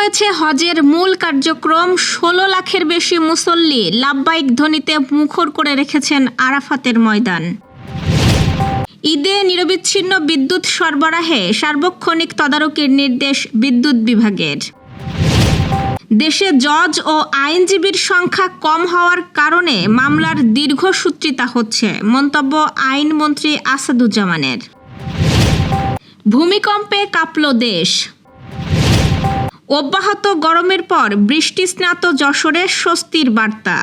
হয়েছে হজের মূল কার্যক্রম। 16 লাখের বেশি মুসল্লি লাব্বাইক ধ্বনিতে মুখর করে রেখেছেন আরাফাতের ময়দান। ঈদে নিরবিচ্ছিন্ন বিদ্যুৎ সরবরাহে সার্বক্ষণিক তদারকির নির্দেশ বিদ্যুৎ বিভাগের। দেশে জজ ও আইনজীবীর সংখ্যা কম হওয়ার কারণে মামলার দীর্ঘসূত্রিতা হচ্ছে, মন্তব্য আইনমন্ত্রী আসাদুজ্জামানের। ভূমিকম্পে কাঁপল দেশ। অব্যাহত গরমের পর বৃষ্টিস্নাত যশোরে স্বস্তির বার্তা।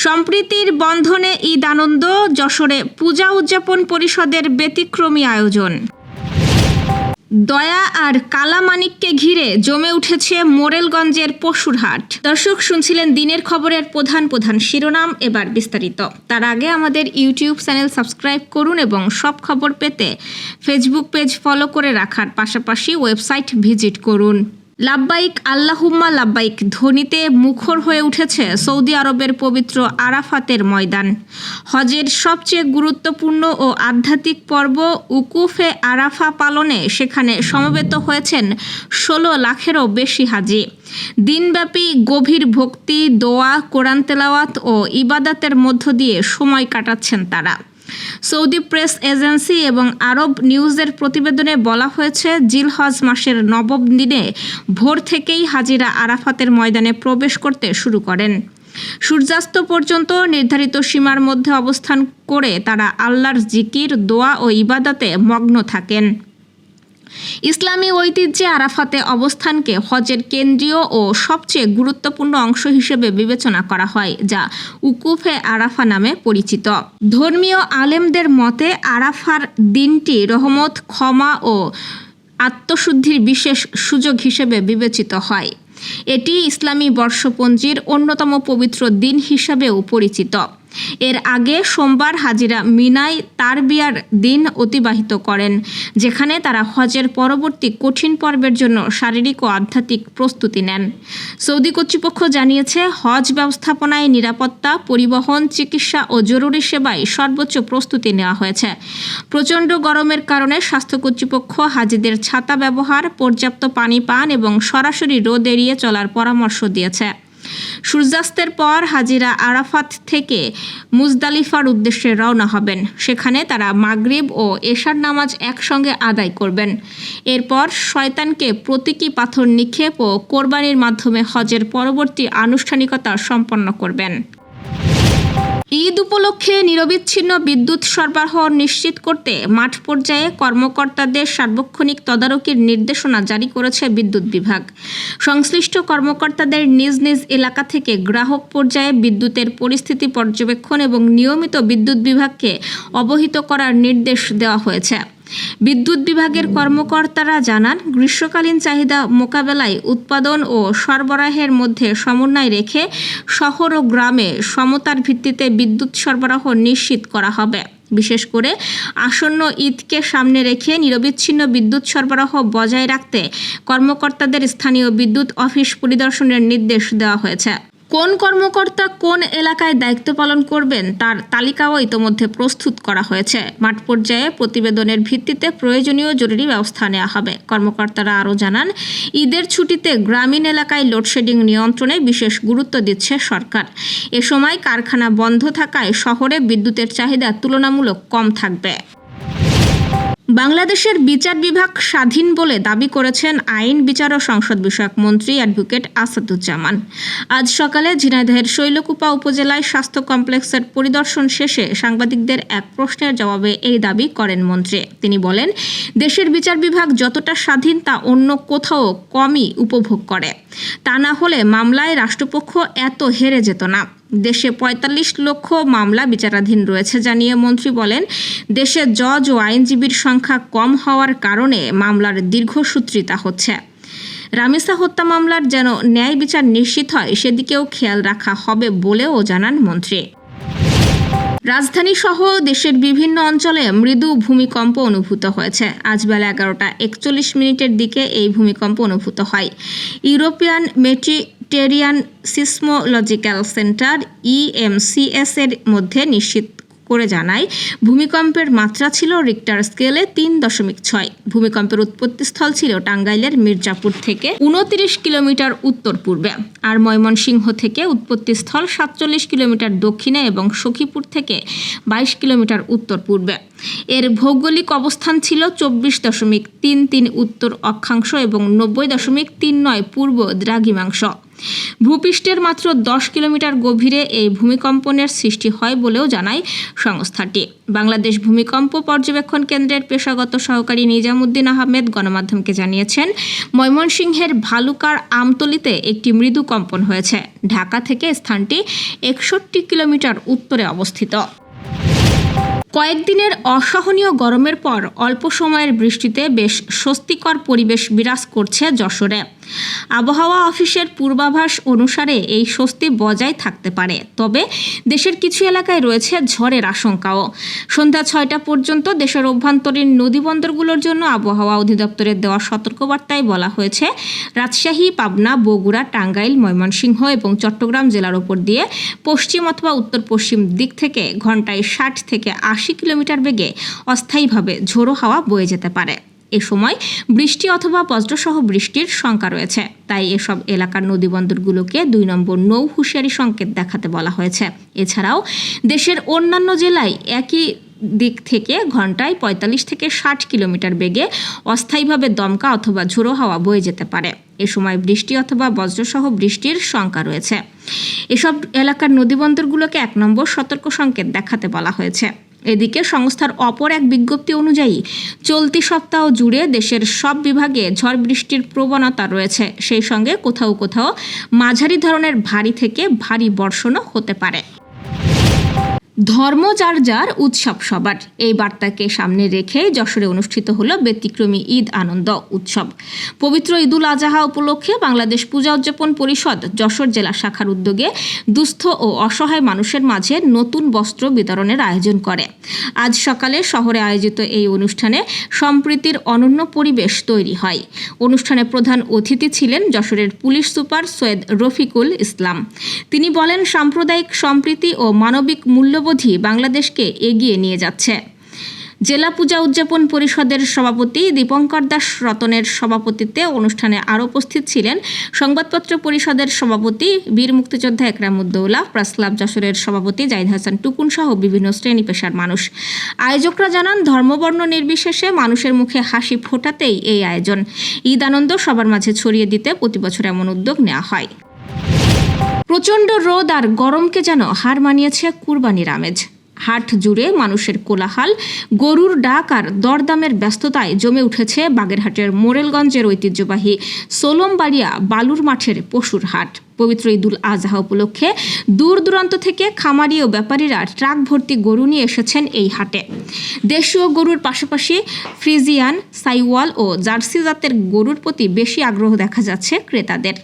সম্প্রীতির বন্ধনে ঈদ আনন্দ, যশোরে পূজা উদযাপন পরিষদের ব্যতিক্রমী আয়োজন। দয়া আর কালামানিককে ঘিরে জমে উঠেছে মোরেলগঞ্জের পশুরহাট। দর্শক, শুনছিলেন দিনের খবরের প্রধান শিরোনাম, এবার বিস্তারিত। তার আগে আমাদের ইউটিউব চ্যানেল সাবস্ক্রাইব করুন এবং সব খবর পেতে ফেসবুক পেজ ফলো করে রাখার পাশাপাশি ওয়েবসাইট ভিজিট করুন। লাব্বাইক আল্লাহুম্মা লাব্বাইক ধ্বনিতে মুখর হয়ে উঠেছে সৌদি আরবের পবিত্র আরাফাতের ময়দান। হজের সবচেয়ে গুরুত্বপূর্ণ ও আধ্যাত্মিক পর্ব উকুফে আরাফা পালনে সেখানে সমবেত হয়েছেন 16 লাখেরও বেশি হাজি। দিনব্যাপী গভীর ভক্তি, দোয়া, কোরআন তেলাওয়াত ও ইবাদাতের মধ্য দিয়ে সময় কাটাচ্ছেন তারা। সৌদি প্রেস এজেন্সি এবং আরব নিউজের প্রতিবেদনে বলা হয়েছে, জিলহজ মাসের 9ম দিনে ভোর থেকেই হাজিরা আরাফাতের ময়দানে প্রবেশ করতে শুরু করেন। সূর্যাস্ত পর্যন্ত নির্ধারিত সীমার মধ্যে অবস্থান করে তারা আল্লাহর জিকির, দোয়া ও ইবাদতে মগ্ন থাকেন। ইসলামী ঐতিহ্যে আরাফাতে অবস্থানকে হজের কেন্দ্রীয় ও সবচেয়ে গুরুত্বপূর্ণ অংশ হিসেবে বিবেচনা করা হয়, যা উকুফে আরাফা নামে পরিচিত। ধর্মীয় আলেমদের মতে আরাফার দিনটি রহমত, ক্ষমা ও আত্মশুদ্ধির বিশেষ সুযোগ হিসেবে বিবেচিত হয়। এটি ইসলামী বর্ষপঞ্জির অন্যতম পবিত্র দিন হিসাবেও পরিচিত। এর আগে সোমবার হাজিরা মিনায় তারবিয়ার দিন অতিবাহিত করেন, যেখানে তারা হজের পরবর্তী কঠিন পর্বের জন্য শারীরিক ও আধ্যাত্মিক প্রস্তুতি নেন। সৌদি কর্তৃপক্ষ জানিয়েছে, হজ ব্যবস্থাপনায় নিরাপত্তা, পরিবহন, চিকিৎসা ও জরুরি সেবায় সর্বোচ্চ প্রস্তুতি নেওয়া হয়েছে। প্রচণ্ড গরমের কারণে স্বাস্থ্য কর্তৃপক্ষ হাজিদের ছাতা ব্যবহার, পর্যাপ্ত পানি পান এবং সরাসরি রোদ এড়িয়ে চলার পরামর্শ দিয়েছে। সূর্যাস্তের পর হাজিরা আরাফাত থেকে মুজদালিফার উদ্দেশ্যে রওনা হবেন। সেখানে তারা মাগরিব ও এশার নামাজ একসঙ্গে আদায় করবেন। এরপর শয়তানকে প্রতীকী পাথর নিক্ষেপ ও কোরবানির মাধ্যমে হজের পরবর্তী আনুষ্ঠানিকতা সম্পন্ন করবেন। ঈদ উপলক্ষে নিরবিচ্ছিন্ন বিদ্যুৎ সরবরাহ নিশ্চিত করতে মাঠ পর্যায়ে কর্মকর্তাদের সার্বক্ষণিক তদারকির নির্দেশনা জারি করেছে বিদ্যুৎ বিভাগ। সংশ্লিষ্ট কর্মকর্তাদের নিজ নিজ এলাকা থেকে গ্রাহক পর্যায়ে বিদ্যুতের পরিস্থিতি পর্যবেক্ষণ এবং নিয়মিত বিদ্যুৎ বিভাগকে অবহিত করার নির্দেশ দেওয়া হয়েছে। বিদ্যুৎ বিভাগের কর্মকর্তারা জানান, গ্রীষ্মকালীন চাহিদা মোকাবেলায় উৎপাদন ও সরবরাহের মধ্যে সমন্বয় রেখে শহর ও গ্রামে সমতার ভিত্তিতে বিদ্যুৎ সরবরাহ নিশ্চিত করা হবে। বিশেষ করে আসন্ন ঈদকে সামনে রেখে নিরবিচ্ছিন্ন বিদ্যুৎ সরবরাহ বজায় রাখতে কর্মকর্তাদের স্থানীয় বিদ্যুৎ অফিস পরিদর্শনের নির্দেশ দেওয়া হয়েছে। কোন কর্মকর্তা কোন এলাকায় দায়িত্ব পালন করবেন তার তালিকাও ইতোমধ্যে প্রস্তুত করা হয়েছে। মাঠ পর্যায়ে প্রতিবেদনের ভিত্তিতে প্রয়োজনীয় জরুরি ব্যবস্থা নেওয়া হবে। কর্মকর্তারা আরও জানান, ঈদের ছুটিতে গ্রামীণ এলাকায় লোডশেডিং নিয়ন্ত্রণে বিশেষ গুরুত্ব দিচ্ছে সরকার। এ সময় কারখানা বন্ধ থাকায় শহরে বিদ্যুতের চাহিদা তুলনামূলক কম থাকবে। বাংলাদেশের বিচার বিভাগ স্বাধীন বলে দাবি করেছেন আইন, বিচার ও সংসদ বিষয়ক মন্ত্রী অ্যাডভোকেট আসাদুজ্জামান। আজ সকালে ঝিনাইদহের শৈলকুপা উপজেলায় স্বাস্থ্য কমপ্লেক্সের পরিদর্শন শেষে সাংবাদিকদের এক প্রশ্নের জবাবে এই দাবি করেন মন্ত্রী। তিনি বলেন, দেশের বিচার বিভাগ যতটা স্বাধীন তা অন্য কোথাও কমই উপভোগ করে। তা না হলে মামলায় রাষ্ট্রপক্ষ এত হেরে যেত না। দেশে ৪৫ লক্ষ মামলা বিচারাধীন রয়েছে জানিয়ে মন্ত্রী বলেন, দেশে জজ ও আইনজীবীর সংখ্যা কম হওয়ার কারণে মামলার দীর্ঘসূত্রিতা হচ্ছে। রামিসা হত্যা মামলার যেন ন্যায় বিচার নিশ্চিত হয় সেদিকেও খেয়াল রাখা হবে বলেও জানান মন্ত্রী। রাজধানী সহ দেশের বিভিন্ন অঞ্চলে মৃদু ভূমিকম্প অনুভূত হয়েছে। আজ বেলা 11:41 দিকে এই ভূমিকম্প অনুভূত হয়। European Mediterranean seismological centre EMCS এর মধ্যে নিশ্চিত করে জানায়, ভূমিকম্পের মাত্রা ছিল রিক্টার স্কেলে 3.6। ভূমিকম্পের উৎপত্তিস্থল ছিল টাঙ্গাইলের মির্জাপুর থেকে 29 কিলোমিটার উত্তর পূর্বে, আর ময়মনসিংহ থেকে উৎপত্তিস্থল 47 কিলোমিটার দক্ষিণে এবং সখীপুর থেকে 22 কিলোমিটার উত্তর পূর্বে। এর ভৌগোলিক অবস্থান ছিল 24.33 উত্তর অক্ষাংশ এবং 90.39 পূর্ব দ্রাঘিমাংশ। ভূপৃষ্ঠের মাত্র 10 কিলোমিটার গভীরে এই ভূমিকম্পনের সৃষ্টি হয় বলেও জানায় সংস্থাটি। বাংলাদেশ ভূমিকম্প পর্যবেক্ষণ কেন্দ্রের পেশাগত সহকারী নিজামুদ্দিন আহমেদ গণমাধ্যমকে জানিয়েছেন, ময়মনসিংহের ভালুকার আমতলীতে একটি মৃদু কম্পন হয়েছে। ঢাকা থেকে স্থানটি 61 কিলোমিটার উত্তরে অবস্থিত। কয়েকদিনের অসহনীয় গরমের পর অল্প সময়ের বৃষ্টিতে বেশ স্বস্তিকর পরিবেশ বিরাজ করছে যশোরে। আবহাওয়া অফিসের পূর্বাভাস অনুসারে এই স্বস্তি বজায় থাকতে পারে, তবে দেশের কিছু এলাকায় রয়েছে ঝড়ের আশঙ্কাও। সন্ধ্যা 6টা পর্যন্ত দেশের অভ্যন্তরীণ নদীবন্দরগুলোর জন্য আবহাওয়া অধিদপ্তরের দেওয়া সতর্কবার্তায় বলা হয়েছে, রাজশাহী, পাবনা, বগুড়া, টাঙ্গাইল, ময়মনসিংহ এবং চট্টগ্রাম জেলার উপর দিয়ে পশ্চিম অথবা উত্তর পশ্চিম দিক থেকে ঘন্টায় 60 থেকে 80 কিলোমিটার বেগে অস্থায়ীভাবে ঝোড়ো হাওয়া বয়ে যেতে পারে। এ সময় বৃষ্টি অথবা বজ্রসহ বৃষ্টির শঙ্কা রয়েছে, তাই এসব এলাকার নদীবন্দরগুলোকে 2 নম্বর নৌ হুঁশিয়ারি সংকেত দেখাতে বলা হয়েছে। এছাড়াও দেশের অন্যান্য জেলায় একই দিক থেকে ঘন্টায় 45 থেকে 60 কিলোমিটার বেগে অস্থায়ীভাবে দমকা অথবা ঝোড়ো হাওয়া বয়ে যেতে পারে। এ সময় বৃষ্টি অথবা বজ্রসহ বৃষ্টির শঙ্কা রয়েছে। এসব এলাকার নদীবন্দরগুলোকে 1 নম্বর সতর্ক সংকেত দেখাতে বলা হয়েছে। এদিকে সংস্থার অপর এক বিজ্ঞপ্তি অনুযায়ী চলতি সপ্তাহ জুড়ে দেশের সব বিভাগে ঝড় বৃষ্টির প্রবণতা রয়েছে। সেই সঙ্গে কোথাও কোথাও মাঝারি ধরনের ভারী থেকে ভারী বর্ষণও হতে পারে। ধর্ম যার যার, উৎসব সবার, এই বার্তাকে সামনে রেখে যশোরে অনুষ্ঠিত হলো ব্যতিক্রমী ঈদ আনন্দ উৎসব। পবিত্র ঈদুল আজহা উপলক্ষে বাংলাদেশ পূজা উদযাপন পরিষদ যশোর জেলা শাখার উদ্যোগে দুস্থ ও অসহায় মানুষের মাঝে নতুন বস্ত্র বিতরণের আয়োজন করে। আজ সকালে শহরে আয়োজিত এই অনুষ্ঠানে সম্প্রীতির অনন্য পরিবেশ তৈরি হয়। অনুষ্ঠানে প্রধান অতিথি ছিলেন যশোরের পুলিশ সুপার সৈয়দ রফিকুল ইসলাম। তিনি বলেন, সাম্প্রদায়িক সম্প্রীতি ও মানবিক মূল্যবোধই বাংলাদেশকে এগিয়ে নিয়ে যাচ্ছে। জেলা পূজা উদযাপন পরিষদের সভাপতি দীপঙ্কর দাস রতনের সভাপতিত্বে অনুষ্ঠানে আরও উপস্থিত ছিলেন সংবাদপত্র পরিষদের সভাপতি বীর মুক্তিযোদ্ধা একরামুদ্দৌলা, প্রেস ক্লাব যশোরের সভাপতি জাহিদ হাসান টুকুন সহ বিভিন্ন শ্রেণী পেশার মানুষ। আয়োজকরা জানান, ধর্মবর্ণ নির্বিশেষে মানুষের মুখে হাসি ফোটাতেই এই আয়োজন। ঈদ আনন্দ সবার মাঝে ছড়িয়ে দিতে প্রতি বছর এমন উদ্যোগ নেওয়া হয়। প্রচণ্ড রোদ আর গরমকে যেন হার মানিয়েছে কুরবানির আমেজ। হাট জুড়ে মানুষের কোলাহল, গরুর ডাক আর দরদামের ব্যস্ততায় জমে উঠেছে বাগেরহাটের মোরেলগঞ্জের ঐতিহ্যবাহী সোলমবাড়িয়া বালুর মাঠের পশুর হাট। পবিত্র ঈদুল আজহা উপলক্ষে দূর দূরান্ত থেকে খামারি ও ব্যাপারীরা ট্রাক ভর্তি গরু নিয়ে এসেছেন এই হাটে। দেশীয় গরুর পাশাপাশি ফ্রিজিয়ান, সাইওয়াল ও জার্সি জাতের গরুর প্রতি বেশি আগ্রহ দেখা যাচ্ছে ক্রেতাদের।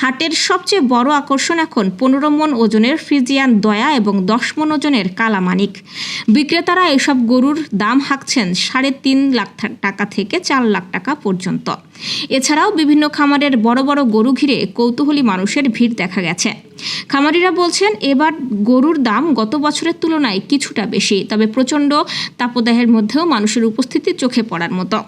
হাটের সবচেয়ে বড় আকর্ষণ এখন 15 মণ ওজনের ফ্রিজিয়ান দয়া এবং 10 মণ ওজনের কালামানিক। বিক্রেতারা এসব গরুর দাম হাঁকছেন 3.5 লাখ টাকা থেকে 4 লাখ টাকা পর্যন্ত। এছাড়াও বিভিন্ন খামারের বড় বড় গরু ঘিরে কৌতূহলী মানুষের ভিড় দেখা গেছে। খামারিরা বলছেন, এবার গরুর দাম গত বছরের তুলনায় কিছুটা বেশি, তবে প্রচণ্ড তাপদাহের মধ্যেও মানুষের উপস্থিতি চোখে পড়ার মতো।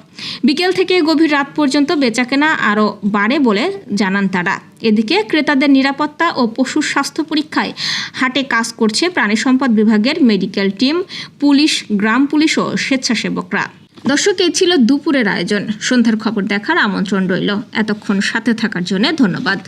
বিকেল থেকে গভীর রাত পর্যন্ত বেচাকেনা আরও বাড়ে বলে জানান তারা। এদিকে ক্রেতাদের নিরাপত্তা ও পশুর স্বাস্থ্য পরীক্ষায় হাটে কাজ করছে প্রাণী সম্পদ বিভাগের মেডিকেল টিম, পুলিশ, গ্রাম পুলিশ ও স্বেচ্ছাসেবকরা। দর্শক, এই ছিল দুপুরের আয়োজন। সন্ধ্যার খবর দেখার আমন্ত্রণ রইল। এতক্ষণ সাথে থাকার জন্য ধন্যবাদ।